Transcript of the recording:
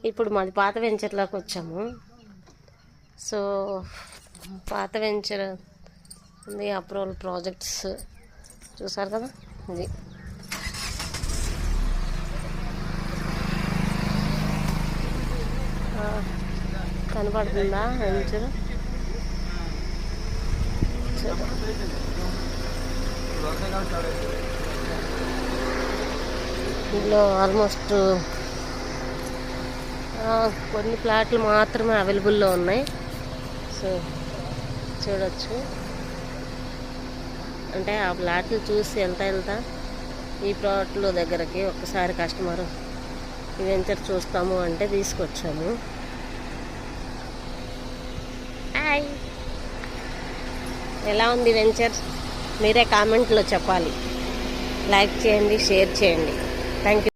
ఇప్పుడు మాది పాత వెంచర్లోకి వచ్చాము. సో పాత వెంచర్ ఉంది, అప్రూవల్ ప్రాజెక్ట్స్ చూసారు కదా. ఇది కనపడుతుందా వెంచర్? ఇందులో ఆల్మోస్ట్ కొన్ని ప్లాట్లు మాత్రమే అవైలబుల్లో ఉన్నాయి. సో చూడొచ్చు. అంటే ఆ ప్లాట్లు చూసి వెళ్తా ఈ ప్లాట్లు దగ్గరకి ఒక్కసారి కస్టమర్ ఈ వెంచర్ చూస్తాము అంటే తీసుకొచ్చాము. హాయ్, ఎలా ఉంది వెంచర్? మీరే కామెంట్లో చెప్పాలి. లైక్ చేయండి, షేర్ చేయండి. Thank you.